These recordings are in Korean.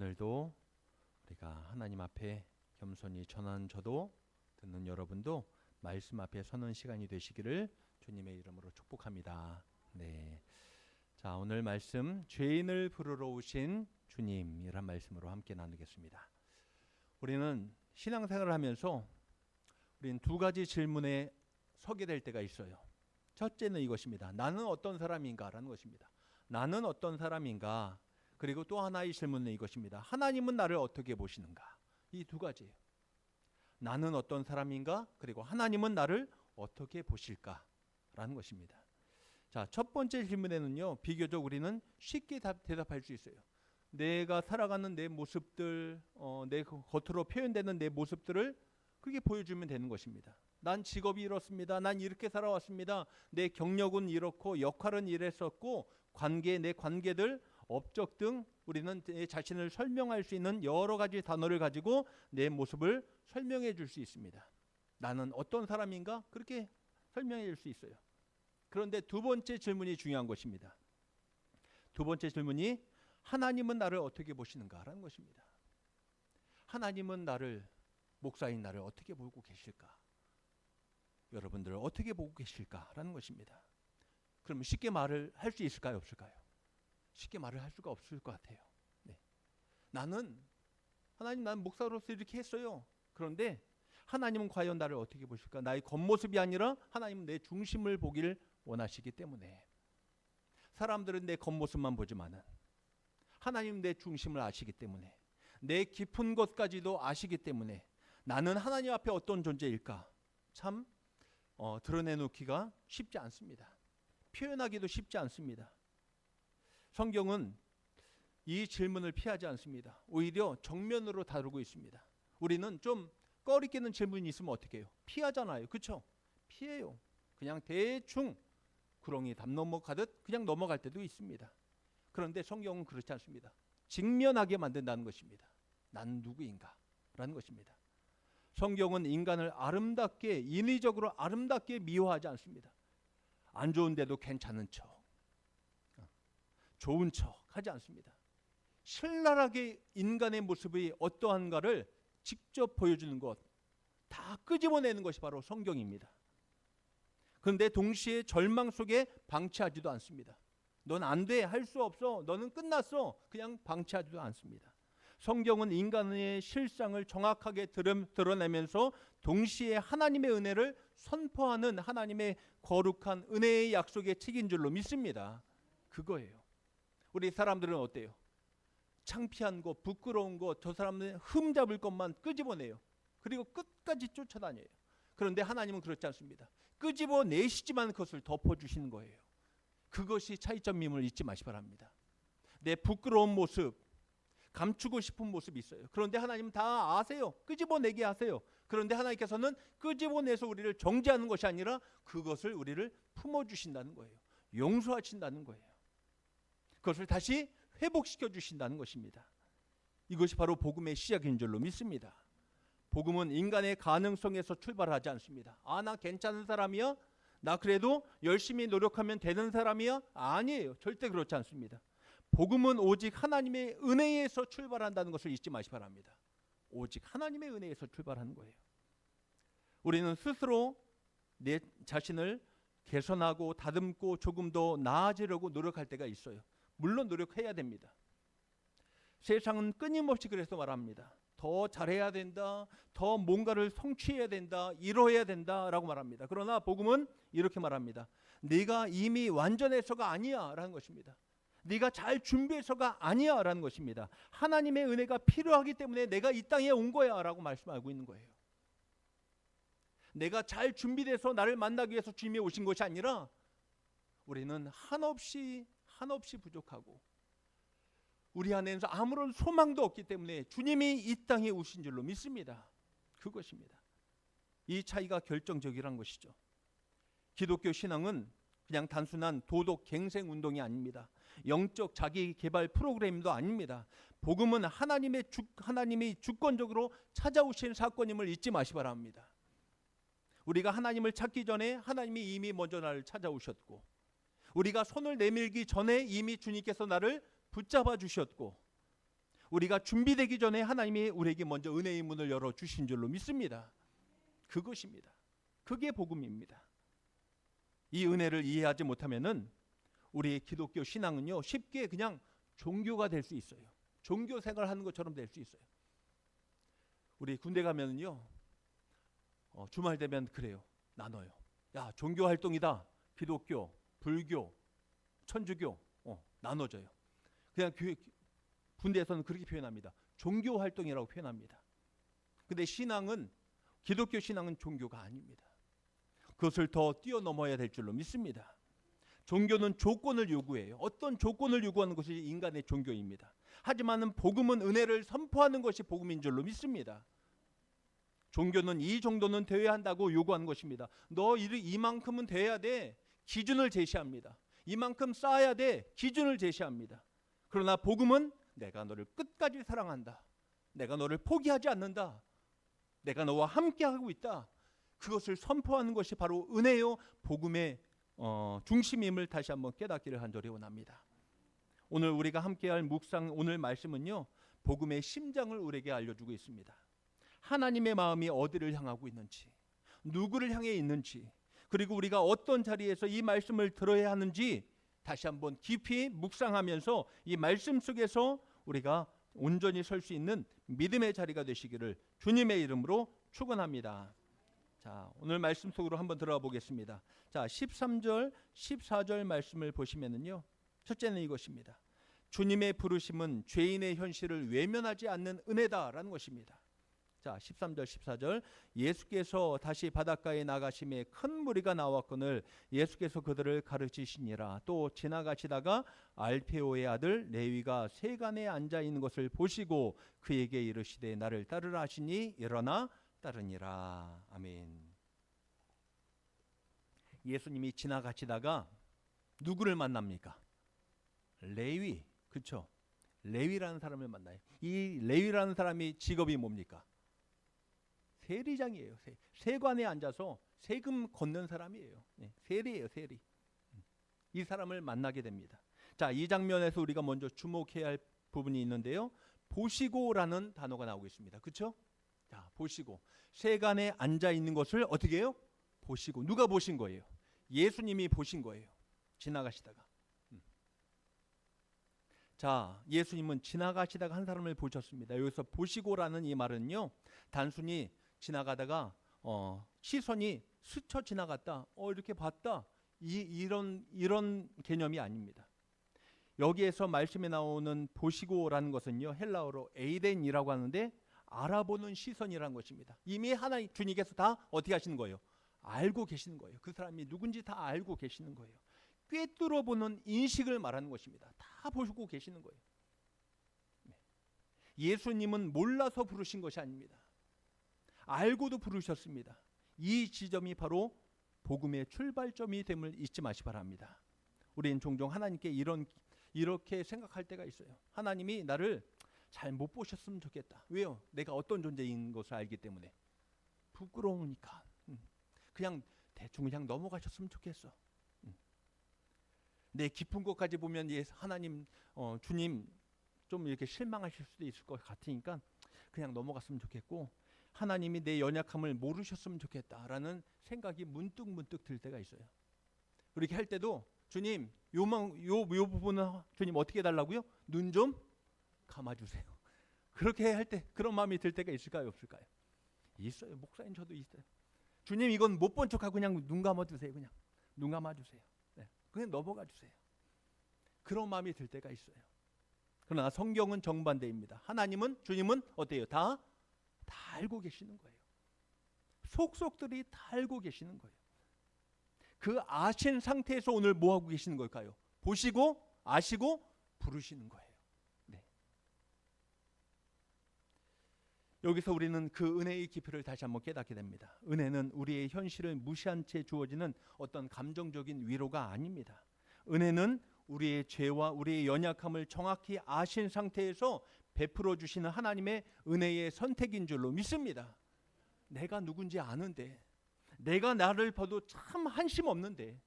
오늘도 우리가 하나님 앞에 겸손히 전하는 저도 듣는 여러분도 말씀 앞에 서는 시간이 되시기를 주님의 이름으로 축복합니다. 네. 자, 오늘 말씀 죄인을 부르러 오신 주님이란 말씀으로 함께 나누겠습니다. 우리는 신앙생활을 하면서 우리는 두 가지 질문에 서게 될 때가 있어요. 첫째는 이것입니다. 나는 어떤 사람인가라는 것입니다. 나는 어떤 사람인가? 그리고 또 하나의 질문은 이것입니다. 하나님은 나를 어떻게 보시는가? 이 두 가지예요. 나는 어떤 사람인가? 그리고 하나님은 나를 어떻게 보실까라는 것입니다. 자, 첫 번째 질문에는요, 비교적 우리는 쉽게 대답할 수 있어요. 내가 살아가는 내 모습들, 내 겉으로 표현되는 내 모습들을 그렇게 보여주면 되는 것입니다. 난 직업이 이렇습니다. 난 이렇게 살아왔습니다. 내 경력은 이렇고 역할은 이랬었고 내 관계들, 업적 등 우리는 내 자신을 설명할 수 있는 여러 가지 단어를 가지고 내 모습을 설명해 줄 수 있습니다. 나는 어떤 사람인가? 그렇게 설명해 줄 수 있어요. 그런데 두 번째 질문이 중요한 것입니다. 두 번째 질문이 하나님은 나를 어떻게 보시는가라는 것입니다. 하나님은 나를, 목사인 나를 어떻게 보고 계실까? 여러분들을 어떻게 보고 계실까라는 것입니다. 그러면 쉽게 말을 할 수 있을까요? 없을까요? 쉽게 말을 할 수가 없을 것 같아요. 네. 하나님, 난 목사로서 이렇게 했어요. 그런데 하나님은 과연 나를 어떻게 보실까? 나의 겉모습이 아니라 하나님은 내 중심을 보기를 원하시기 때문에 사람들은 내 겉모습만 보지만은 하나님은 내 중심을 아시기 때문에 내 깊은 것까지도 아시기 때문에 나는 하나님 앞에 어떤 존재일까? 참 드러내놓기가 쉽지 않습니다. 표현하기도 쉽지 않습니다. 성경은 이 질문을 피하지 않습니다. 오히려 정면으로 다루고 있습니다. 우리는 좀 꺼리끼는 질문이 있으면 어떻게 해요? 피하잖아요. 그렇죠? 피해요. 그냥 대충 구렁이 담 넘어가듯 그냥 넘어갈 때도 있습니다. 그런데 성경은 그렇지 않습니다. 직면하게 만든다는 것입니다. 난 누구인가? 라는 것입니다. 성경은 인간을 아름답게, 인위적으로 아름답게 미화하지 않습니다. 안 좋은데도 괜찮은 척, 좋은 척 하지 않습니다. 신랄하게 인간의 모습이 어떠한가를 직접 보여주는 것, 다 끄집어내는 것이 바로 성경입니다. 그런데 동시에 절망 속에 방치하지도 않습니다. 넌 안 돼, 할 수 없어, 너는 끝났어, 그냥 방치하지도 않습니다. 성경은 인간의 실상을 정확하게 드러내면서 동시에 하나님의 은혜를 선포하는 하나님의 거룩한 은혜의 약속의 책인 줄로 믿습니다. 그거예요. 우리 사람들은 어때요? 창피한 거, 부끄러운 거, 저 사람들은 흠잡을 것만 끄집어내요. 그리고 끝까지 쫓아다녀요. 그런데 하나님은 그렇지 않습니다. 끄집어내시지만 그것을 덮어주시는 거예요. 그것이 차이점임을 잊지 마시 바랍니다. 내 부끄러운 모습, 감추고 싶은 모습이 있어요. 그런데 하나님은 다 아세요. 끄집어내게 하세요. 그런데 하나님께서는 끄집어내서 우리를 정죄하는 것이 아니라 그것을 우리를 품어주신다는 거예요. 용서하신다는 거예요. 그것을 다시 회복시켜 주신다는 것입니다. 이것이 바로 복음의 시작인 줄로 믿습니다. 복음은 인간의 가능성에서 출발하지 않습니다. 나 괜찮은 사람이야? 나 그래도 열심히 노력하면 되는 사람이야? 아니에요. 절대 그렇지 않습니다. 복음은 오직 하나님의 은혜에서 출발한다는 것을 잊지 마시기 바랍니다. 오직 하나님의 은혜에서 출발하는 거예요. 우리는 스스로 내 자신을 개선하고 다듬고 조금 더 나아지려고 노력할 때가 있어요. 물론 노력해야 됩니다. 세상은 끊임없이 그래서 말합니다. 더 잘해야 된다, 더 뭔가를 성취해야 된다, 이뤄야 된다라고 말합니다. 그러나 복음은 이렇게 말합니다. 네가 이미 완전해서가 아니야 라는 것입니다. 네가 잘 준비해서가 아니야 라는 것입니다. 하나님의 은혜가 필요하기 때문에 내가 이 땅에 온 거야 라고 말씀하고 있는 거예요. 내가 잘 준비돼서 나를 만나기 위해서 주님이 오신 것이 아니라 우리는 한없이 부족하고 우리 안에서 아무런 소망도 없기 때문에 주님이 이 땅에 오신 줄로 믿습니다. 그것입니다. 이 차이가 결정적이란 것이죠. 기독교 신앙은 그냥 단순한 도덕 갱생 운동이 아닙니다. 영적 자기 개발 프로그램도 아닙니다. 복음은 하나님이 주권적으로 찾아오신 사건임을 잊지 마시 바랍니다. 우리가 하나님을 찾기 전에 하나님이 이미 먼저 나를 찾아오셨고 우리가 손을 내밀기 전에 이미 주님께서 나를 붙잡아 주셨고 우리가 준비되기 전에 하나님이 우리에게 먼저 은혜의 문을 열어주신 줄로 믿습니다. 그것입니다. 그게 복음입니다. 이 은혜를 이해하지 못하면은 우리의 기독교 신앙은요, 쉽게 그냥 종교가 될 수 있어요. 종교 생활하는 것처럼 될 수 있어요. 우리 군대 가면은요, 주말 되면 그래요. 나눠요. 야, 종교 활동이다. 기독교, 불교, 천주교 나눠져요. 그냥 군대에서는 그렇게 표현합니다. 종교 활동이라고 표현합니다. 근데 신앙은, 기독교 신앙은 종교가 아닙니다. 그것을 더 뛰어넘어야 될 줄로 믿습니다. 종교는 조건을 요구해요. 어떤 조건을 요구하는 것이 인간의 종교입니다. 하지만 복음은 은혜를 선포하는 것이 복음인 줄로 믿습니다. 종교는 이 정도는 되어야 한다고 요구하는 것입니다. 너 이만큼은 돼야 돼. 기준을 제시합니다. 이만큼 쌓아야 돼. 기준을 제시합니다. 그러나 복음은 내가 너를 끝까지 사랑한다. 내가 너를 포기하지 않는다. 내가 너와 함께하고 있다. 그것을 선포하는 것이 바로 은혜요 복음의 중심임을 다시 한번 깨닫기를 간절히 원합니다. 오늘 우리가 함께할 묵상, 오늘 말씀은요, 복음의 심장을 우리에게 알려주고 있습니다. 하나님의 마음이 어디를 향하고 있는지, 누구를 향해 있는지, 그리고 우리가 어떤 자리에서 이 말씀을 들어야 하는지 다시 한번 깊이 묵상하면서 이 말씀 속에서 우리가 온전히 설 수 있는 믿음의 자리가 되시기를 주님의 이름으로 축원합니다. 자, 오늘 말씀 속으로 한번 들어가 보겠습니다. 자, 13절, 14절 말씀을 보시면은요, 첫째는 이것입니다. 주님의 부르심은 죄인의 현실을 외면하지 않는 은혜다라는 것입니다. 자, 13절, 14절. 예수께서 다시 바닷가에 나가심에 큰 무리가 나왔거늘 예수께서 그들을 가르치시니라. 또 지나가시다가 알페오의 아들 레위가 세간에 앉아 있는 것을 보시고 그에게 이르시되 나를 따르라 하시니 일어나 따르니라. 아멘. 예수님이 지나가시다가 누구를 만납니까? 레위. 그렇죠? 레위라는 사람을 만나요. 이 레위라는 사람이 직업이 뭡니까? 세리장이에요. 세관에 앉아서 세금 걷는 사람이에요. 세리예요, 세리. 이 사람을 만나게 됩니다. 자, 이 장면에서 우리가 먼저 주목해야 할 부분이 있는데요. 보시고라는 단어가 나오고 있습니다. 그렇죠? 자, 보시고. 세간에 앉아 있는 것을 어떻게 해요? 보시고. 누가 보신 거예요? 예수님이 보신 거예요. 지나가시다가. 자, 예수님은 지나가시다가 한 사람을 보셨습니다. 여기서 보시고라는 이 말은요, 단순히 지나가다가 시선이 스쳐 지나갔다, 이렇게 봤다, 이런 개념이 아닙니다. 여기에서 말씀에 나오는 보시고라는 것은요, 헬라어로 에이덴이라고 하는데 알아보는 시선이라는 것입니다. 이미 하나님 주님께서 다 어떻게 하시는 거예요? 알고 계시는 거예요. 그 사람이 누군지 다 알고 계시는 거예요. 꿰뚫어 보는 인식을 말하는 것입니다. 다 보시고 계시는 거예요. 예수님은 몰라서 부르신 것이 아닙니다. 알고도 부르셨습니다. 이 지점이 바로 복음의 출발점이 됨을 잊지 마시 바랍니다. 우리는 종종 하나님께 이렇게 생각할 때가 있어요. 하나님이 나를 잘 못 보셨으면 좋겠다. 왜요? 내가 어떤 존재인 것을 알기 때문에. 부끄러우니까. 그냥 대충 그냥 넘어가셨으면 좋겠어. 내 깊은 것까지 보면 하나님, 주님 좀 이렇게 실망하실 수도 있을 것 같으니까 그냥 넘어갔으면 좋겠고, 하나님이 내 연약함을 모르셨으면 좋겠다라는 생각이 문득 들 때가 있어요. 그렇게 할 때도 주님, 요 부분은 주님 어떻게 해달라고요? 눈 좀 감아주세요. 그렇게 할 때 그런 마음이 들 때가 있을까요, 없을까요? 있어요. 목사님 저도 있어요. 주님 이건 못 본 척하고 그냥 눈 감아주세요. 그냥 눈 감아주세요. 그냥 넘어가 주세요. 그런 마음이 들 때가 있어요. 그러나 성경은 정반대입니다. 하나님은, 주님은 어때요? 다 알고 계시는 거예요. 속속들이 다 알고 계시는 거예요. 그 아신 상태에서 오늘 뭐 하고 계시는 걸까요? 보시고 아시고 부르시는 거예요. 네. 여기서 우리는 그 은혜의 깊이를 다시 한번 깨닫게 됩니다. 은혜는 우리의 현실을 무시한 채 주어지는 어떤 감정적인 위로가 아닙니다. 은혜는 우리의 죄와 우리의 연약함을 정확히 아신 상태에서 베풀어 주시는 하나님의 은혜의 선택인 줄로 믿습니다. 내가 누군지 아는데, 내가 나를 봐도 참 한심 없는데,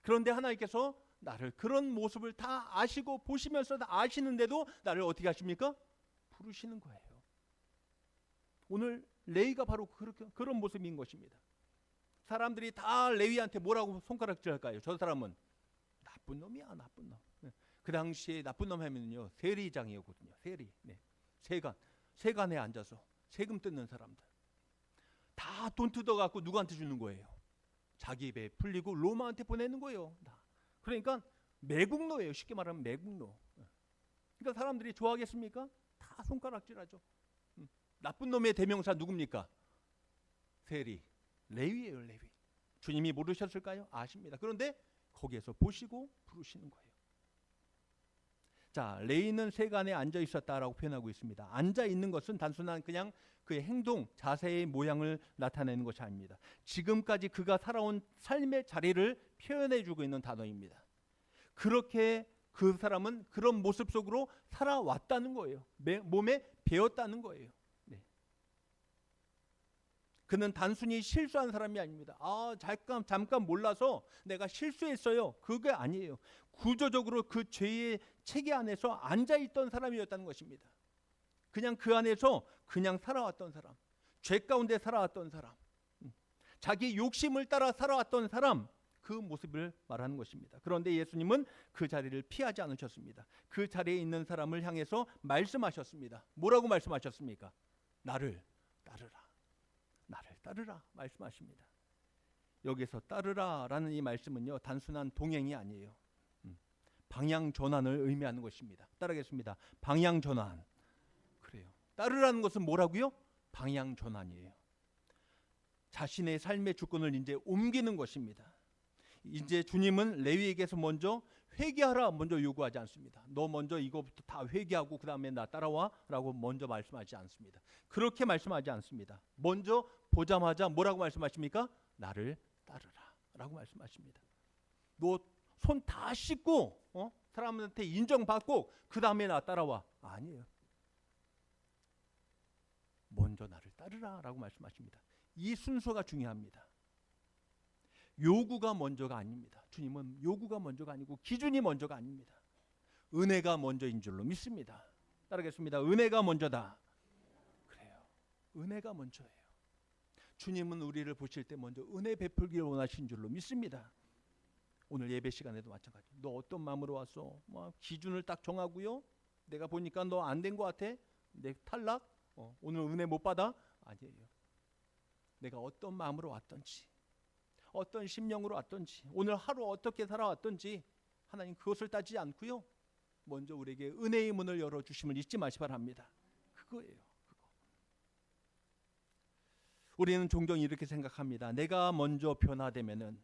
그런데 하나님께서 나를 그런 모습을 다 아시고 보시면서 다 아시는데도 나를 어떻게 하십니까? 부르시는 거예요. 오늘 레위가 바로 그런 모습인 것입니다. 사람들이 다 레위한테 뭐라고 손가락질할까요? 저 사람은 나쁜 놈이야, 나쁜 놈. 그 당시에 나쁜 놈 하면요 세리장이었거든요. 세리, 세간에 앉아서 세금 뜯는 사람들. 다 돈 뜯어갖고 누구한테 주는 거예요? 자기 입에 풀리고 로마한테 보내는 거예요. 그러니까 매국노예요. 쉽게 말하면 매국노. 그러니까 사람들이 좋아하겠습니까? 다 손가락질하죠. 나쁜 놈의 대명사 누굽니까? 세리, 레위예요. 레위. 주님이 모르셨을까요? 아십니다. 그런데 거기에서 보시고 부르시는 거예요. 자, 레위는 세간에 앉아 있었다라고 표현하고 있습니다. 앉아 있는 것은 단순한 그냥 그의 행동, 자세의 모양을 나타내는 것이 아닙니다. 지금까지 그가 살아온 삶의 자리를 표현해주고 있는 단어입니다. 그렇게 그 사람은 그런 모습 속으로 살아왔다는 거예요. 몸에 배웠다는 거예요. 네. 그는 단순히 실수한 사람이 아닙니다. 잠깐 몰라서 내가 실수했어요. 그게 아니에요. 구조적으로 그 죄의 체계 안에서 앉아있던 사람이었다는 것입니다. 그냥 그 안에서 그냥 살아왔던 사람, 죄 가운데 살아왔던 사람, 자기 욕심을 따라 살아왔던 사람, 그 모습을 말하는 것입니다. 그런데 예수님은 그 자리를 피하지 않으셨습니다. 그 자리에 있는 사람을 향해서 말씀하셨습니다. 뭐라고 말씀하셨습니까? 나를 따르라, 나를 따르라 말씀하십니다. 여기서 따르라라는 이 말씀은요 단순한 동행이 아니에요. 방향 전환을 의미하는 것입니다. 따르겠습니다. 방향 전환. 그래요. 따르라는 것은 뭐라고요? 방향 전환이에요. 자신의 삶의 주권을 이제 옮기는 것입니다. 이제 주님은 레위에게서 먼저 회개하라 먼저 요구하지 않습니다. 너 먼저 이거부터 다 회개하고 그 다음에 나 따라와라고 먼저 말씀하지 않습니다. 그렇게 말씀하지 않습니다. 먼저 보자마자 뭐라고 말씀하십니까? 나를 따르라라고 말씀하십니다. 너 손 다 씻고 사람한테 인정받고 그 다음에 나 따라와. 아니에요. 먼저 나를 따르라라고 말씀하십니다. 이 순서가 중요합니다. 요구가 먼저가 아닙니다. 주님은 요구가 먼저가 아니고 기준이 먼저가 아닙니다. 은혜가 먼저인 줄로 믿습니다. 따르겠습니다. 은혜가 먼저다. 그래요. 은혜가 먼저예요. 주님은 우리를 보실 때 먼저 은혜 베풀기를 원하신 줄로 믿습니다. 오늘 예배 시간에도 마찬가지. 너 어떤 마음으로 왔어? 기준을 딱 정하고요. 내가 보니까 너 안 된 것 같아. 내 탈락? 오늘 은혜 못 받아? 아니에요. 내가 어떤 마음으로 왔던지, 어떤 심령으로 왔던지, 오늘 하루 어떻게 살아왔던지 하나님 그것을 따지지 않고요. 먼저 우리에게 은혜의 문을 열어주심을 잊지 마시 바랍니다. 그거예요. 그거. 우리는 종종 이렇게 생각합니다. 내가 먼저 변화되면은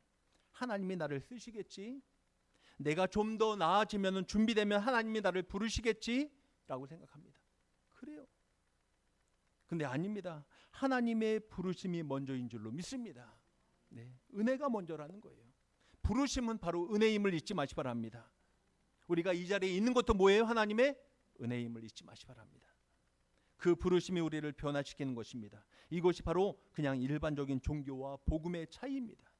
하나님이 나를 쓰시겠지. 내가 좀 더 나아지면은 준비되면 하나님이 나를 부르시겠지라고 생각합니다. 그래요. 근데 아닙니다. 하나님의 부르심이 먼저인 줄로 믿습니다. 네, 은혜가 먼저라는 거예요. 부르심은 바로 은혜임을 잊지 마시 바랍니다. 우리가 이 자리에 있는 것도 뭐예요? 하나님의 은혜임을 잊지 마시 바랍니다. 그 부르심이 우리를 변화시키는 것입니다. 이것이 바로 그냥 일반적인 종교와 복음의 차이입니다.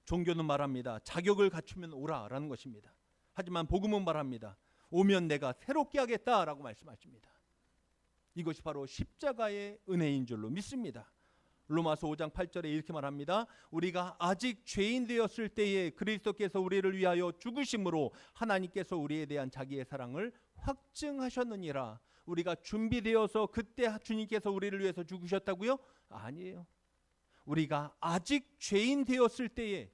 종교는 말합니다. 자격을 갖추면 오라라는 것입니다. 하지만 복음은 말합니다. 오면 내가 새롭게 하겠다라고 말씀하십니다. 이것이 바로 십자가의 은혜인 줄로 믿습니다. 로마서 5장 8절에 이렇게 말합니다. 우리가 아직 죄인 되었을 때에 그리스도께서 우리를 위하여 죽으심으로 하나님께서 우리에 대한 자기의 사랑을 확증하셨느니라. 우리가 준비되어서 그때 주님께서 우리를 위해서 죽으셨다고요? 아니에요. 우리가 아직 죄인 되었을 때에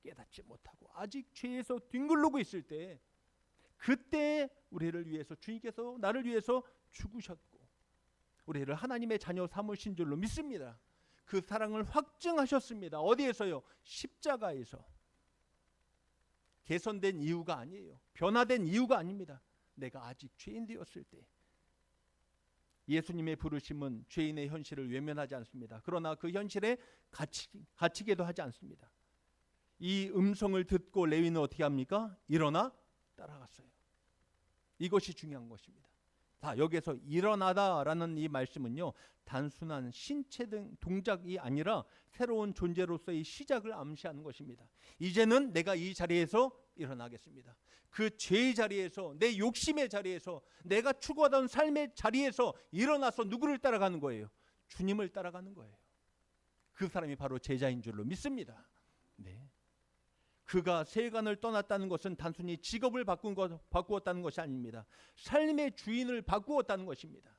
깨닫지 못하고 아직 죄에서 뒹굴르고 있을 때 그때 우리를 위해서 주님께서 나를 위해서 죽으셨고 우리를 하나님의 자녀 삼으신 줄로 믿습니다. 그 사랑을 확증하셨습니다. 어디에서요? 십자가에서. 개선된 이유가 아니에요. 변화된 이유가 아닙니다. 내가 아직 죄인 되었을 때. 예수님의 부르심은 죄인의 현실을 외면하지 않습니다. 그러나 그 현실에 갇히게도 하지 않습니다. 이 음성을 듣고 레위는 어떻게 합니까? 일어나 따라갔어요. 이것이 중요한 것입니다. 자, 여기에서 일어나다라는 이 말씀은요, 단순한 신체 등 동작이 아니라 새로운 존재로서의 시작을 암시하는 것입니다. 이제는 내가 이 자리에서 일어나겠습니다. 그 죄의 자리에서, 내 욕심의 자리에서, 내가 추구하던 삶의 자리에서 일어나서 누구를 따라가는 거예요? 주님을 따라가는 거예요. 그 사람이 바로 제자인 줄로 믿습니다. 네. 그가 세간을 떠났다는 것은 단순히 직업을 바꾸었다는 것이 아닙니다. 삶의 주인을 바꾸었다는 것입니다.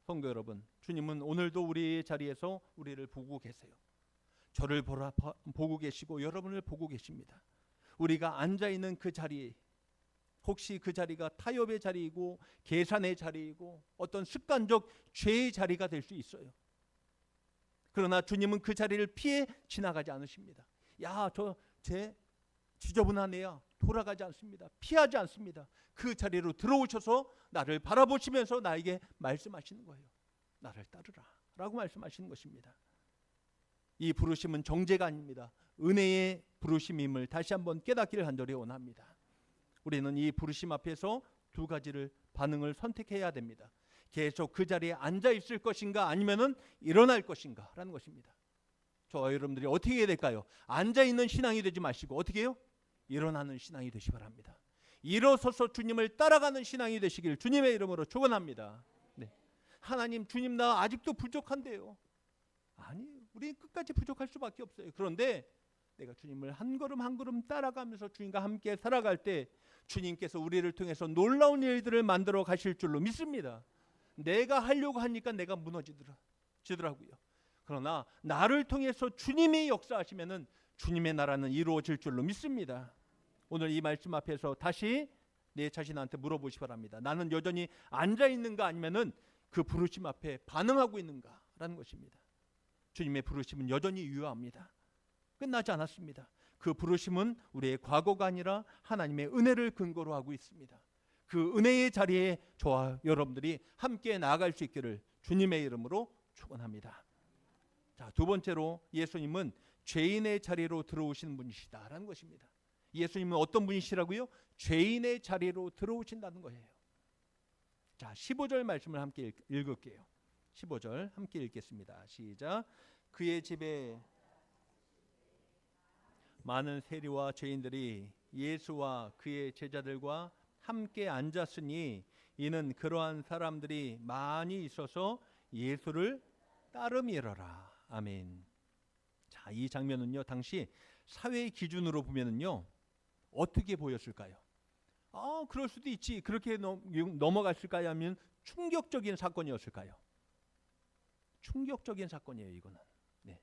성도 여러분, 주님은 오늘도 우리의 자리에서 우리를 보고 계세요. 저를 보고 계시고 여러분을 보고 계십니다. 우리가 앉아있는 그 자리, 혹시 그 자리가 타협의 자리이고 계산의 자리이고 어떤 습관적 죄의 자리가 될 수 있어요. 그러나 주님은 그 자리를 피해 지나가지 않으십니다. 야, 제 지저분하네요. 돌아가지 않습니다. 피하지 않습니다. 그 자리로 들어오셔서 나를 바라보시면서 나에게 말씀하시는 거예요. 나를 따르라 라고 말씀하시는 것입니다. 이 부르심은 정죄가 아닙니다. 은혜의 부르심임을 다시 한번 깨닫기를 간절히 원합니다. 우리는 이 부르심 앞에서 두 가지를 반응을 선택해야 됩니다. 계속 그 자리에 앉아 있을 것인가 아니면은 일어날 것인가 라는 것입니다. 저와 여러분들이 어떻게 해야 될까요? 앉아 있는 신앙이 되지 마시고 어떻게 해요? 일어나는 신앙이 되시 바랍니다. 일어서서 주님을 따라가는 신앙이 되시길 주님의 이름으로 축원합니다. 네. 하나님, 주님 나 아직도 부족한데요. 아니, 우리 끝까지 부족할 수밖에 없어요. 그런데 내가 주님을 한 걸음 한 걸음 따라가면서 주님과 함께 살아갈 때 주님께서 우리를 통해서 놀라운 일들을 만들어 가실 줄로 믿습니다. 내가 하려고 하니까 내가 무너지더라고요. 그러나 나를 통해서 주님이 역사하시면은 주님의 나라는 이루어질 줄로 믿습니다. 오늘 이 말씀 앞에서 다시 내 자신한테 물어보시 바랍니다. 나는 여전히 앉아 있는가 아니면은 그 부르심 앞에 반응하고 있는가라는 것입니다. 주님의 부르심은 여전히 유효합니다. 끝나지 않았습니다. 그 부르심은 우리의 과거가 아니라 하나님의 은혜를 근거로 하고 있습니다. 그 은혜의 자리에 저와 여러분들이 함께 나아갈 수 있기를 주님의 이름으로 축원합니다. 자, 두 번째로 예수님은 죄인의 자리로 들어오시는 분이시다라는 것입니다. 예수님은 어떤 분이시라고요? 죄인의 자리로 들어오신다는 거예요. 자, 15절 말씀을 함께 읽을게요. 15절 함께 읽겠습니다. 시작. 그의 집에 많은 세리와 죄인들이 예수와 그의 제자들과 함께 앉았으니 이는 그러한 사람들이 많이 있어서 예수를 따름이러라. 아멘. 자, 이 장면은요, 당시 사회의 기준으로 보면은요, 어떻게 보였을까요? 그럴 수도 있지. 그렇게 넘어갔을까요? 하면 충격적인 사건이었을까요? 충격적인 사건이에요, 이거는. 네.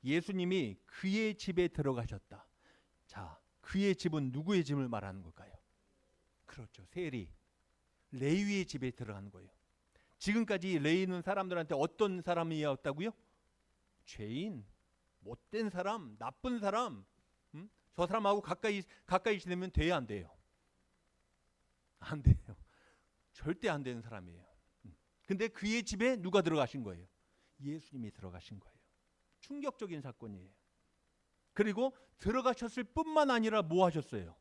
예수님이 그의 집에 들어가셨다. 자, 그의 집은 누구의 집을 말하는 걸까요? 그렇죠. 세리, 레위의 집에 들어가는 거예요. 지금까지 레위는 사람들한테 어떤 사람이었다고요? 죄인, 못된 사람, 나쁜 사람. 저 사람하고 가까이 지내면 돼야 안 돼요? 안 돼요. 절대 안 되는 사람이에요. 근데 그의 집에 누가 들어가신 거예요? 예수님이 들어가신 거예요. 충격적인 사건이에요. 그리고 들어가셨을 뿐만 아니라 뭐 하셨어요?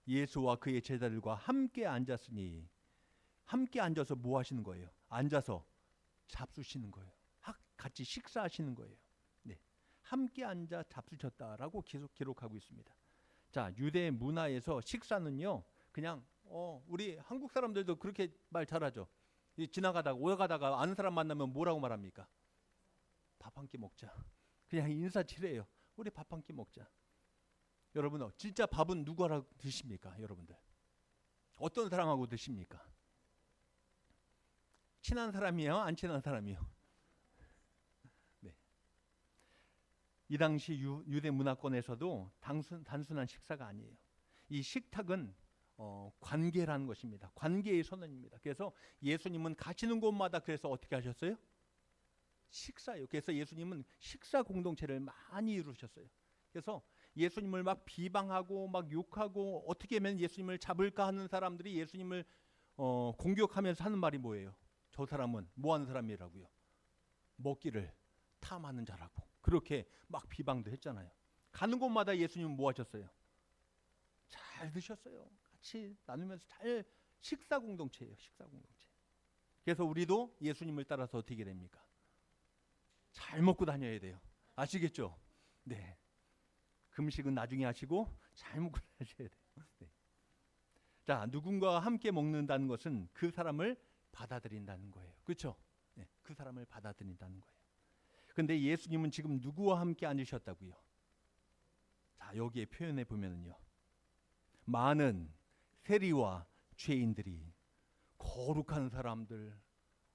예수와 그의 제자들과 함께 앉았으니, 함께 앉아서 뭐 하시는 거예요? 앉아서 잡수시는 거예요. 같이 식사하시는 거예요. 네. 함께 앉아 잡수셨다라고 계속 기록하고 있습니다. 자, 유대 문화에서 식사는요, 그냥 우리 한국 사람들도 그렇게 말 잘하죠. 지나가다가 오가다가 아는 사람 만나면 뭐라고 말합니까? 밥 한 끼 먹자. 그냥 인사치레요. 우리 밥 한 끼 먹자. 여러분, 진짜 밥은 누구랑 드십니까? 여러분들 어떤 사람하고 드십니까? 친한 사람이요? 안 친한 사람이요? 네. 이 당시 유대 문화권에서도 단순한 식사가 아니에요. 이 식탁은 관계라는 것입니다. 관계의 선언입니다. 그래서 예수님은 가시는 곳마다 그래서 어떻게 하셨어요? 식사요. 그래서 예수님은 식사 공동체를 많이 이루셨어요. 그래서 예수님을 막 비방하고 막 욕하고 어떻게 하면 예수님을 잡을까 하는 사람들이 예수님을 공격하면서 하는 말이 뭐예요? 저 사람은 뭐 하는 사람이라고요? 먹기를 탐하는 자라고. 그렇게 막 비방도 했잖아요. 가는 곳마다 예수님은 뭐 하셨어요? 잘 드셨어요. 같이 나누면서 잘 식사 공동체예요. 식사 공동체. 그래서 우리도 예수님을 따라서 어떻게 됩니까? 잘 먹고 다녀야 돼요. 아시겠죠? 네. 금식은 나중에 하시고 잘 먹고 다니셔야 돼요. 네. 자, 누군가와 함께 먹는다는 것은 그 사람을 받아들인다는 거예요. 그렇죠? 네. 그 사람을 받아들인다는 거예요. 근데 예수님은 지금 누구와 함께 앉으셨다고요? 자, 여기에 표현해 보면은요. 많은 세리와 죄인들이, 거룩한 사람들,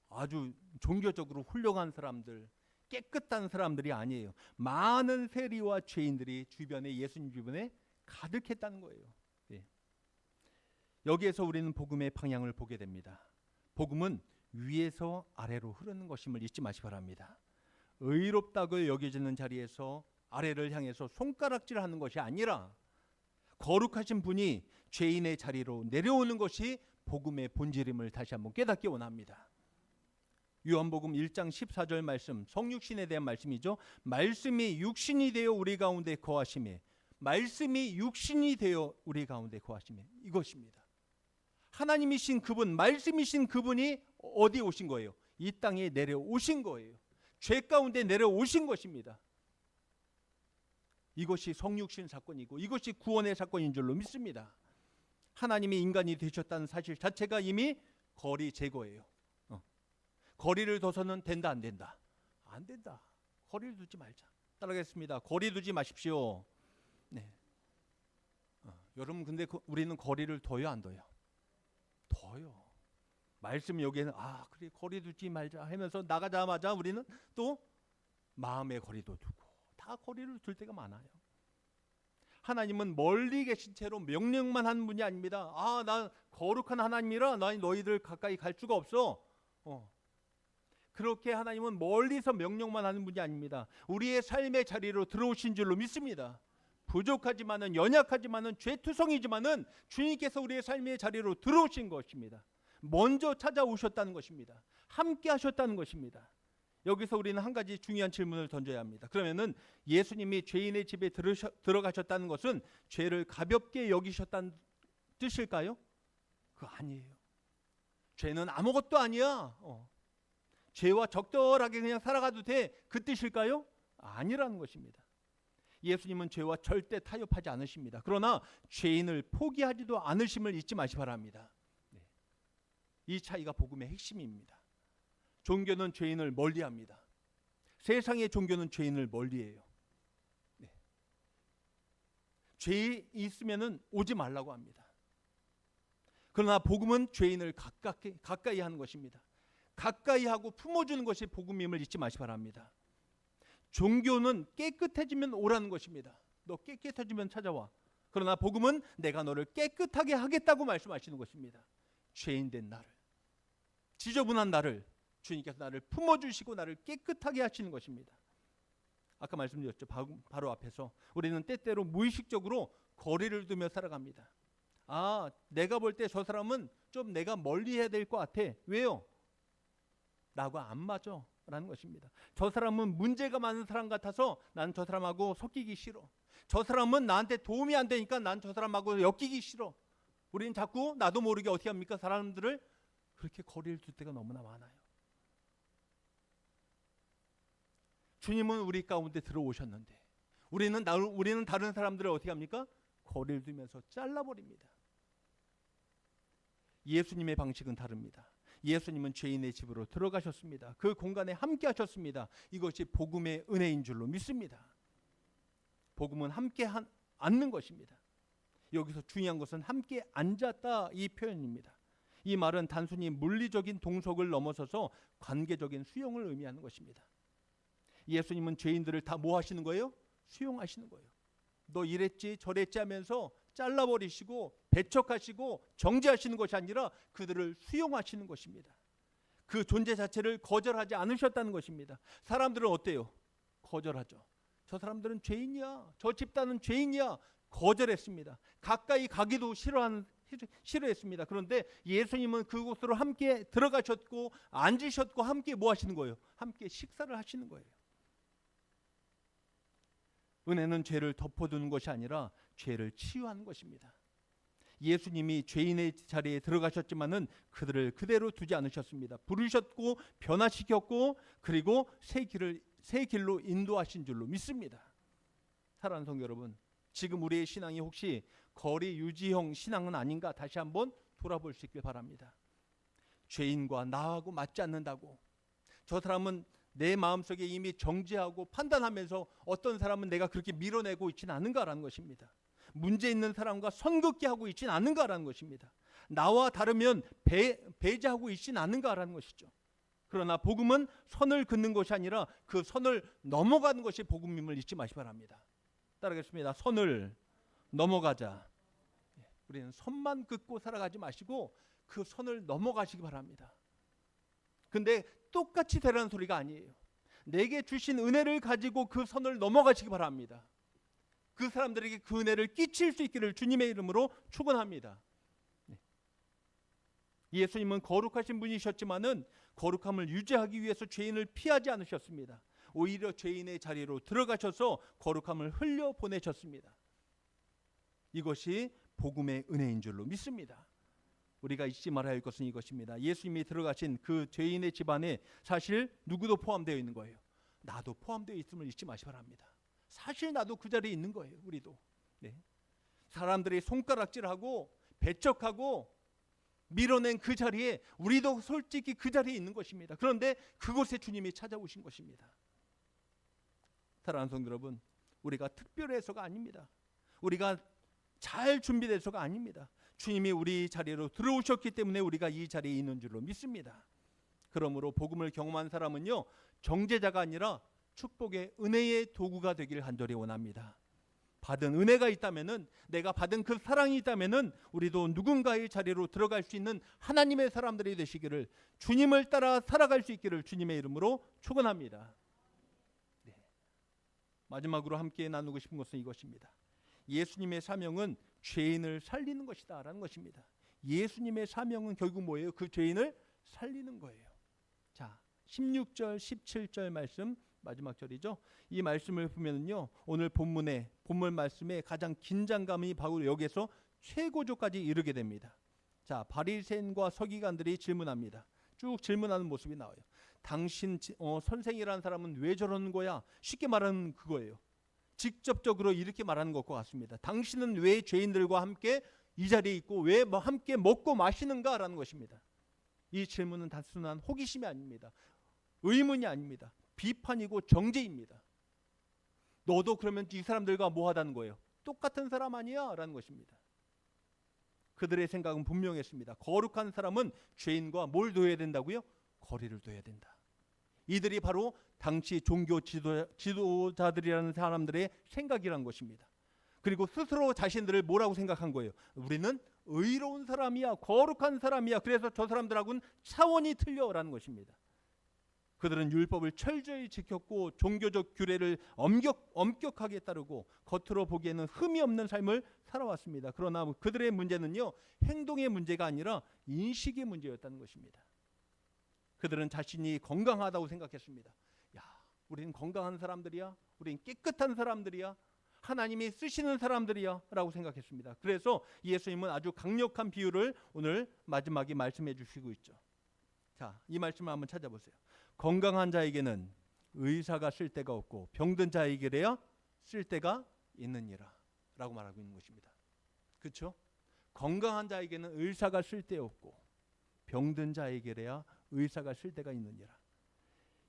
아주 종교적으로 훌륭한 사람들, 깨끗한 사람들이 아니에요. 많은 세리와 죄인들이 주변에, 예수님 주변에 가득했다는 거예요. 예. 여기에서 우리는 복음의 방향을 보게 됩니다. 복음은 위에서 아래로 흐르는 것임을 잊지 마시기 바랍니다. 의롭다고 여겨지는 자리에서 아래를 향해서 손가락질하는 것이 아니라 거룩하신 분이 죄인의 자리로 내려오는 것이 복음의 본질임을 다시 한번 깨닫기 원합니다. 요한복음 1장 14절 말씀, 성육신에 대한 말씀이죠. 말씀이 육신이 되어 우리 가운데 거하심에, 말씀이 육신이 되어 우리 가운데 거하심에, 이것입니다. 하나님이신 그분, 말씀이신 그분이 어디에 오신 거예요? 이 땅에 내려오신 거예요. 죄 가운데 내려오신 것입니다. 이것이 성육신 사건이고 이것이 구원의 사건인 줄로 믿습니다. 하나님이 인간이 되셨다는 사실 자체가 이미 거리 제거예요. 거리를 둬서는 된다 안 된다? 안 된다. 거리를 두지 말자. 따라가겠습니다. 거리 두지 마십시오. 네. 여러분 근데 우리는 거리를 둬요 안 둬요? 둬요. 말씀 여기에는 그래 거리 두지 말자 하면서 나가자마자 우리는 또 마음의 거리도 두고 다 거리를 둘 때가 많아요. 하나님은 멀리 계신 채로 명령만 하는 분이 아닙니다. 나 거룩한 하나님이라 나 너희들 가까이 갈 수가 없어. 그렇게 하나님은 멀리서 명령만 하는 분이 아닙니다. 우리의 삶의 자리로 들어오신 줄로 믿습니다. 부족하지만은, 연약하지만은, 죄투성이지만은 주님께서 우리의 삶의 자리로 들어오신 것입니다. 먼저 찾아오셨다는 것입니다. 함께 하셨다는 것입니다. 여기서 우리는 한 가지 중요한 질문을 던져야 합니다. 그러면은 예수님이 죄인의 집에 들어가셨다는 것은 죄를 가볍게 여기셨다는 뜻일까요? 그거 아니에요. 죄는 아무것도 아니야. 죄와 적절하게 그냥 살아가도 돼. 그 뜻일까요? 아니라는 것입니다. 예수님은 죄와 절대 타협하지 않으십니다. 그러나 죄인을 포기하지도 않으심을 잊지 마시기 바랍니다. 이 차이가 복음의 핵심입니다. 종교는 죄인을 멀리합니다. 세상의 종교는 죄인을 멀리해요. 죄 있으면은 오지 말라고 합니다. 그러나 복음은 죄인을 가까이 하는 것입니다. 가까이 하고 품어주는 것이 복음임을 잊지 마시기 바랍니다. 종교는 깨끗해지면 오라는 것입니다. 너 깨끗해지면 찾아와. 그러나 복음은 내가 너를 깨끗하게 하겠다고 말씀하시는 것입니다. 죄인된 나를, 지저분한 나를 주님께서 나를 품어주시고 나를 깨끗하게 하시는 것입니다. 아까 말씀드렸죠. 바로 앞에서 우리는 때때로 무의식적으로 거리를 두며 살아갑니다. 내가 볼 때 저 사람은 좀 내가 멀리 해야 될 것 같아. 왜요? 나하고 안 맞아 라는 것입니다. 저 사람은 문제가 많은 사람 같아서 난 저 사람하고 섞이기 싫어. 저 사람은 나한테 도움이 안 되니까 난 저 사람하고 엮이기 싫어. 우리는 자꾸 나도 모르게 어떻게 합니까? 사람들을 그렇게 거리를 둘 때가 너무나 많아요. 주님은 우리 가운데 들어오셨는데 우리는 다른 사람들을 어떻게 합니까? 거리를 두면서 잘라버립니다. 예수님의 방식은 다릅니다. 예수님은 죄인의 집으로 들어가셨습니다. 그 공간에 함께 하셨습니다. 이것이 복음의 은혜인 줄로 믿습니다. 복음은 함께 앉는 것입니다. 여기서 중요한 것은 함께 앉았다 이 표현입니다. 이 말은 단순히 물리적인 동석을 넘어서서 관계적인 수용을 의미하는 것입니다. 예수님은 죄인들을 다 뭐 하시는 거예요? 수용하시는 거예요. 너 이랬지 저랬지 하면서 잘라버리시고 배척하시고 정죄하시는 것이 아니라 그들을 수용하시는 것입니다. 그 존재 자체를 거절하지 않으셨다는 것입니다. 사람들은 어때요? 거절하죠. 저 사람들은 죄인이야. 저 집단은 죄인이야. 거절했습니다. 가까이 가기도 싫어했습니다. 그런데 예수님은 그곳으로 함께 들어가셨고 앉으셨고 함께 뭐 하시는 거예요? 함께 식사를 하시는 거예요. 은혜는 죄를 덮어두는 것이 아니라 죄를 치유하는 것입니다. 예수님이 죄인의 자리에 들어가셨지만은 그들을 그대로 두지 않으셨습니다. 부르셨고 변화시켰고 그리고 새 길로 인도하신 줄로 믿습니다. 사랑하는 성도 여러분, 지금 우리의 신앙이 혹시 거리 유지형 신앙은 아닌가 다시 한번 돌아볼 수 있길 바랍니다. 죄인과 나하고 맞지 않는다고, 저 사람은 내 마음속에 이미 정죄하고 판단하면서 어떤 사람은 내가 그렇게 밀어내고 있지는 않은가라는 것입니다. 문제 있는 사람과 선긋게 하고 있지는 않은가라는 것입니다. 나와 다르면 배제하고 있지는 않은가라는 것이죠. 그러나 복음은 선을 긋는 것이 아니라 그 선을 넘어가는 것이 복음임을 잊지 마시기 바랍니다. 따라하겠습니다. 선을 넘어가자. 우리는 선만 긋고 살아가지 마시고 그 선을 넘어가시기 바랍니다. 근데 똑같이 되라는 소리가 아니에요. 내게 주신 은혜를 가지고 그 선을 넘어가시기 바랍니다. 그 사람들에게 그 은혜를 끼칠 수 있기를 주님의 이름으로 축원합니다. 예수님은 거룩하신 분이셨지만은 거룩함을 유지하기 위해서 죄인을 피하지 않으셨습니다. 오히려 죄인의 자리로 들어가셔서 거룩함을 흘려 보내셨습니다. 이것이 복음의 은혜인 줄로 믿습니다. 우리가 잊지 말아야 할 것은 이것입니다. 예수님이 들어가신 그 죄인의 집안에 사실 누구도 포함되어 있는 거예요. 나도 포함되어 있음을 잊지 마시기 바랍니다. 사실 나도 그 자리에 있는 거예요. 우리도. 사람들이 손가락질하고 배척하고 밀어낸 그 자리에 우리도 솔직히 그 자리에 있는 것입니다. 그런데 그곳에 주님이 찾아오신 것입니다. 사랑하는 성도 여러분, 우리가 특별해서가 아닙니다. 우리가 잘 준비돼서가 아닙니다. 주님이 우리 자리로 들어오셨기 때문에 우리가 이 자리에 있는 줄로 믿습니다. 그러므로 복음을 경험한 사람은요, 정죄자가 아니라 축복의 은혜의 도구가 되기를 간절히 원합니다. 받은 은혜가 있다면은, 내가 받은 그 사랑이 있다면은 우리도 누군가의 자리로 들어갈 수 있는 하나님의 사람들이 되시기를, 주님을 따라 살아갈 수 있기를 주님의 이름으로 축원합니다. 마지막으로 함께 나누고 싶은 것은 이것입니다. 예수님의 사명은 죄인을 살리는 것이다 라는 것입니다. 예수님의 사명은 결국 뭐예요? 그 죄인을 살리는 거예요. 자, 16절 17절 말씀, 마지막 절이죠. 이 말씀을 보면요, 오늘 본문 말씀에 가장 긴장감이 바로 여기서 최고조까지 이르게 됩니다. 자, 바리새인과 서기관들이 질문합니다. 쭉 질문하는 모습이 나와요. 당신 선생이라는 사람은 왜 저러는 거야? 쉽게 말하는 그거예요. 직접적으로 이렇게 말하는 것과 같습니다. 당신은 왜 죄인들과 함께 이 자리에 있고 왜 함께 먹고 마시는가라는 것입니다. 이 질문은 단순한 호기심이 아닙니다. 의문이 아닙니다. 비판이고 정죄입니다. 너도 그러면 이 사람들과 뭐 하다는 거예요? 똑같은 사람 아니야? 라는 것입니다. 그들의 생각은 분명했습니다. 거룩한 사람은 죄인과 뭘 둬야 된다고요? 거리를 둬야 된다. 이들이 바로 당시 종교 지도자들이라는 사람들의 생각이란 것입니다. 그리고 스스로 자신들을 뭐라고 생각한 거예요? 우리는 의로운 사람이야, 거룩한 사람이야. 그래서 저 사람들하고는 차원이 틀려라는 것입니다. 그들은 율법을 철저히 지켰고 종교적 규례를 엄격하게 따르고 겉으로 보기에는 흠이 없는 삶을 살아왔습니다. 그러나 그들의 문제는요, 행동의 문제가 아니라 인식의 문제였다는 것입니다. 그들은 자신이 건강하다고 생각했습니다. 야, 우리는 건강한 사람들이야, 우리는 깨끗한 사람들이야, 하나님이 쓰시는 사람들이야 라고 생각했습니다. 그래서 예수님은 아주 강력한 비유를 오늘 마지막에 말씀해 주시고 있죠. 자, 이 말씀을 한번 찾아보세요. 건강한 자에게는 의사가 쓸 데가 없고 병든 자에게야 쓸 데가 있느니라 라고 말하고 있는 것입니다. 그렇죠? 건강한 자에게는 의사가 쓸 데 없고 병든 자에게야 의사가 쓸 데가 있느니라.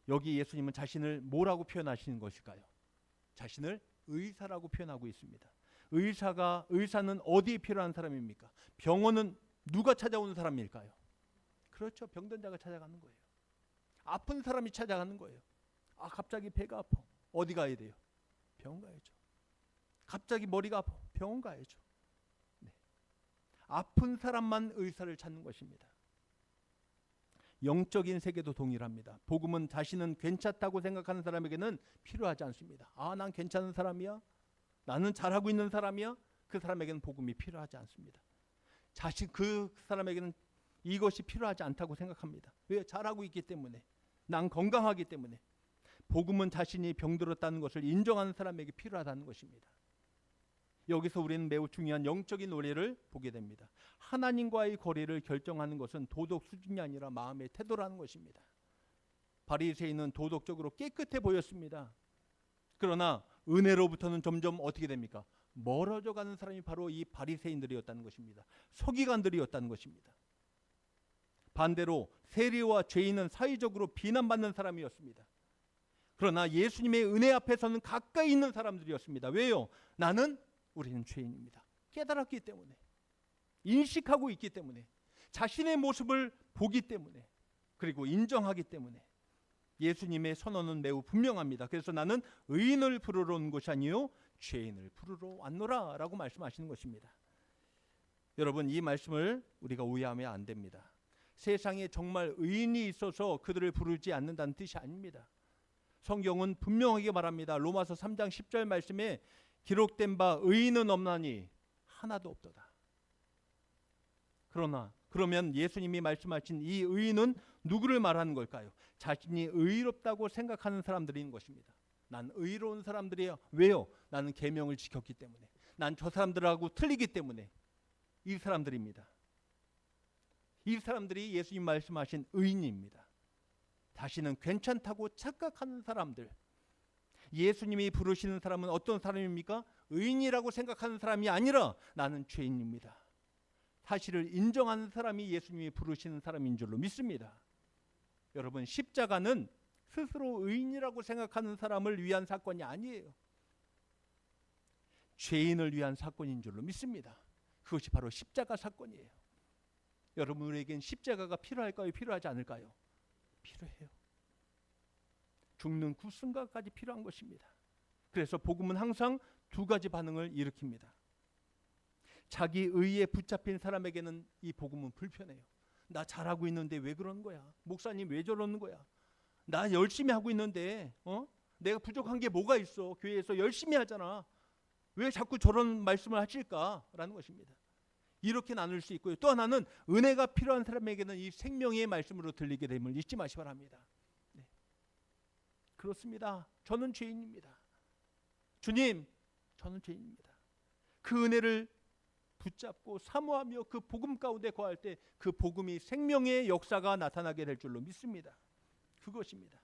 여기 예수님은 자신을 뭐라고 표현하시는 것일까요? 자신을 의사라고 표현하고 있습니다. 의사는 어디에 필요한 사람입니까? 병원은 누가 찾아오는 사람일까요? 그렇죠. 병든 자가 찾아가는 거예요. 아픈 사람이 찾아가는 거예요. 아, 갑자기 배가 아파. 어디 가야 돼요? 병원 가야죠. 갑자기 머리가 아파. 병원 가야죠. 네. 아픈 사람만 의사를 찾는 것입니다. 영적인 세계도 동일합니다. 복음은 자신은 괜찮다고 생각하는 사람에게는 필요하지 않습니다. 아, 난 괜찮은 사람이야? 나는 잘하고 있는 사람이야? 그 사람에게는 복음이 필요하지 않습니다. 그 사람에게는 이것이 필요하지 않다고 생각합니다. 왜? 잘하고 있기 때문에. 난 건강하기 때문에. 복음은 자신이 병들었다는 것을 인정하는 사람에게 필요하다는 것입니다. 여기서 우리는 매우 중요한 영적인 원리를 보게 됩니다. 하나님과의 거리를 결정하는 것은 도덕 수준이 아니라 마음의 태도라는 것입니다. 바리새인은 도덕적으로 깨끗해 보였습니다. 그러나 은혜로부터는 점점 어떻게 됩니까? 멀어져 가는 사람이 바로 이 바리새인들이었다는 것입니다. 서기관들이었다는 것입니다. 반대로 세리와 죄인은 사회적으로 비난받는 사람이었습니다. 그러나 예수님의 은혜 앞에서는 가까이 있는 사람들이었습니다. 왜요? 우리는 죄인입니다. 깨달았기 때문에, 인식하고 있기 때문에, 자신의 모습을 보기 때문에, 그리고 인정하기 때문에 예수님의 선언은 매우 분명합니다. 그래서 나는 의인을 부르러 온 것이 아니요 죄인을 부르러 왔노라 라고 말씀하시는 것입니다. 여러분, 이 말씀을 우리가 오해하면 안 됩니다. 세상에 정말 의인이 있어서 그들을 부르지 않는다는 뜻이 아닙니다. 성경은 분명하게 말합니다. 로마서 3장 10절 말씀에 기록된 바 의인은 없나니 하나도 없도다. 그러면 예수님이 말씀하신 이 의인은 누구를 말하는 걸까요? 자신이 의롭다고 생각하는 사람들인 것입니다. 난 의로운 사람들이에요. 왜요? 나는 계명을 지켰기 때문에. 난 저 사람들하고 틀리기 때문에. 이 사람들입니다. 이 사람들이 예수님 말씀하신 의인입니다. 자신은 괜찮다고 착각하는 사람들. 예수님이 부르시는 사람은 어떤 사람입니까? 의인이라고 생각하는 사람이 아니라 나는 죄인입니다. 사실을 인정하는 사람이 예수님이 부르시는 사람인 줄로 믿습니다. 여러분, 십자가는 스스로 의인이라고 생각하는 사람을 위한 사건이 아니에요. 죄인을 위한 사건인 줄로 믿습니다. 그것이 바로 십자가 사건이에요. 여러분에겐 십자가가 필요할까요? 필요하지 않을까요? 필요해요. 죽는 그 순간까지 필요한 것입니다. 그래서 복음은 항상 두 가지 반응을 일으킵니다. 자기 의에 붙잡힌 사람에게는 이 복음은 불편해요. 나 잘하고 있는데 왜 그러는 거야? 목사님 왜 저러는 거야? 나 열심히 하고 있는데 내가 부족한 게 뭐가 있어? 교회에서 열심히 하잖아. 왜 자꾸 저런 말씀을 하실까라는 것입니다. 이렇게 나눌 수 있고요. 또 하나는 은혜가 필요한 사람에게는 이 생명의 말씀으로 들리게 됨을 잊지 마시기 바랍니다. 네. 그렇습니다. 저는 죄인입니다. 주님, 저는 죄인입니다. 그 은혜를 붙잡고 사모하며 그 복음 가운데 거할 때 그 복음이 생명의 역사가 나타나게 될 줄로 믿습니다. 그것입니다.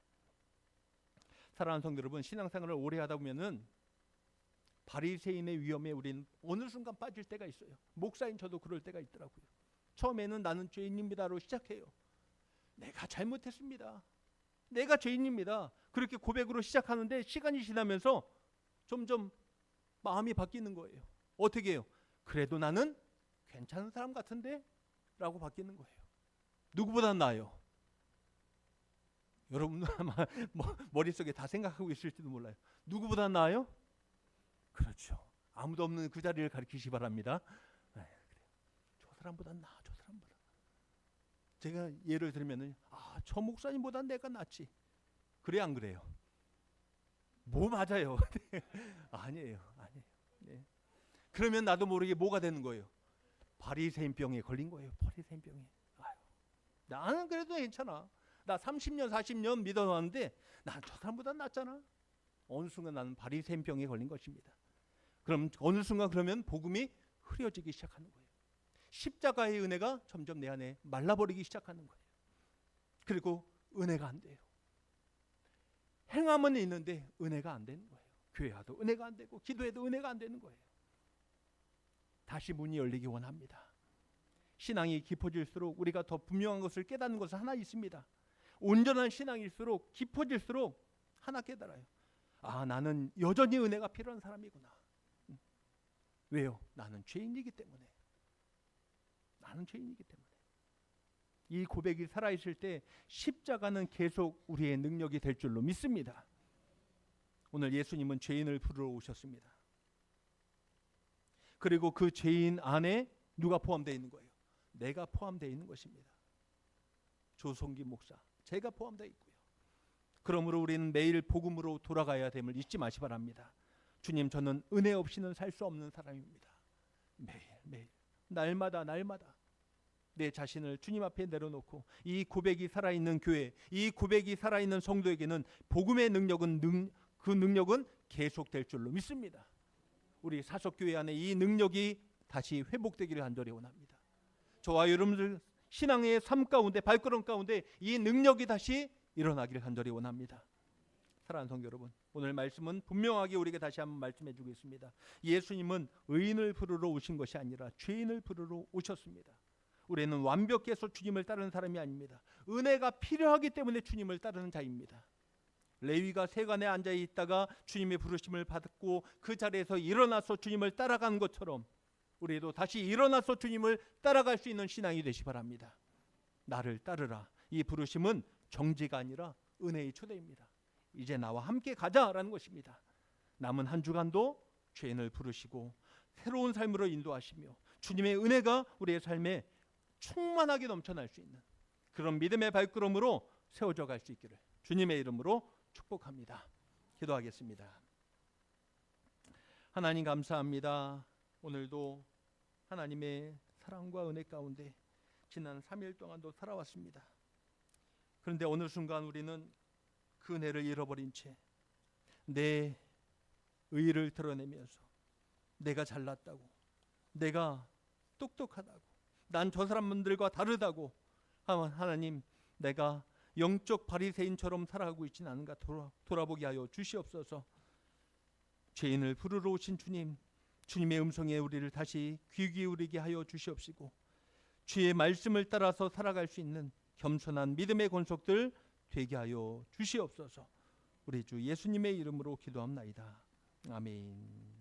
사랑하는 성도 여러분, 신앙생활을 오래 하다 보면은 바리새인의 위험에 우리는 어느 순간 빠질 때가 있어요. 목사인 저도 그럴 때가 있더라고요. 처음에는 나는 죄인입니다로 시작해요. 내가 잘못했습니다. 내가 죄인입니다. 그렇게 고백으로 시작하는데 시간이 지나면서 점점 마음이 바뀌는 거예요. 어떻게 해요? 그래도 나는 괜찮은 사람 같은데? 라고 바뀌는 거예요. 누구보다 나아요. 여러분도 아마 머릿속에 다 생각하고 있을지도 몰라요. 누구보다 나아요? 그렇죠. 아무도 없는 그 자리를 가리키시 바랍니다. 네, 그래요. 저 사람보다 나아, 저 사람보다. 제가 예를 들면은 저 목사님보다 내가 낫지. 그래 안 그래요? 뭐 맞아요? 아니에요. 네. 그러면 나도 모르게 뭐가 되는 거예요? 바리새인병에 걸린 거예요. 바리새인병에. 나는 그래도 괜찮아. 나 30년 40년 믿어왔는데 난 저 사람보다 낫잖아. 어느 순간 나는 바리새인병에 걸린 것입니다. 그럼 어느 순간 그러면 복음이 흐려지기 시작하는 거예요. 십자가의 은혜가 점점 내 안에 말라버리기 시작하는 거예요. 그리고 은혜가 안 돼요. 행함은 있는데 은혜가 안 되는 거예요. 교회와도 은혜가 안 되고 기도해도 은혜가 안 되는 거예요. 다시 문이 열리기 원합니다. 신앙이 깊어질수록 우리가 더 분명한 것을 깨닫는 것은 하나 있습니다. 온전한 신앙일수록 깊어질수록 하나 깨달아요. 나는 여전히 은혜가 필요한 사람이구나. 왜요? 나는 죄인이기 때문에. 이 고백이 살아있을 때 십자가는 계속 우리의 능력이 될 줄로 믿습니다. 오늘 예수님은 죄인을 부르러 오셨습니다. 그리고 그 죄인 안에 누가 포함되어 있는 거예요? 내가 포함되어 있는 것입니다. 조성기 목사, 제가 포함되어 있고요. 그러므로 우리는 매일 복음으로 돌아가야 됨을 잊지 마시 바랍니다. 주님, 저는 은혜 없이는 살 수 없는 사람입니다. 매일 날마다 내 자신을 주님 앞에 내려놓고 이 고백이 살아있는 교회, 이 고백이 살아있는 성도에게는 복음의 능력은 그 능력은 계속될 줄로 믿습니다. 우리 사석교회 안에 이 능력이 다시 회복되기를 간절히 원합니다. 저와 여러분들 신앙의 삶 가운데, 발걸음 가운데 이 능력이 다시 일어나기를 간절히 원합니다. 사랑하는 성도 여러분, 오늘 말씀은 분명하게 우리에게 다시 한번 말씀해 주고 있습니다. 예수님은 의인을 부르러 오신 것이 아니라 죄인을 부르러 오셨습니다. 우리는 완벽해서 주님을 따르는 사람이 아닙니다. 은혜가 필요하기 때문에 주님을 따르는 자입니다. 레위가 세관에 앉아 있다가 주님의 부르심을 받고 그 자리에서 일어나서 주님을 따라간 것처럼 우리도 다시 일어나서 주님을 따라갈 수 있는 신앙이 되시 바랍니다. 나를 따르라. 이 부르심은 정지가 아니라 은혜의 초대입니다. 이제 나와 함께 가자라는 것입니다. 남은 한 주간도 죄인을 부르시고 새로운 삶으로 인도하시며 주님의 은혜가 우리의 삶에 충만하게 넘쳐날 수 있는 그런 믿음의 발걸음으로 세워져 갈 수 있기를 주님의 이름으로 축복합니다. 기도하겠습니다. 하나님 감사합니다. 오늘도 하나님의 사랑과 은혜 가운데 지난 3일 동안도 살아왔습니다. 그런데 어느 순간 우리는 그 은혜를 잃어버린 채 내 의의를 드러내면서 내가 잘났다고, 내가 똑똑하다고, 난 저 사람들과 다르다고, 하나님 내가 영적 바리새인처럼 살아가고 있지는 않은가 돌아보게 하여 주시옵소서. 죄인을 부르러 오신 주님, 주님의 음성에 우리를 다시 귀 기울이게 하여 주시옵시고 주의 말씀을 따라서 살아갈 수 있는 겸손한 믿음의 권속들 되게 하여 주시옵소서. 우리 주 예수님의 이름으로 기도합나이다. 아멘.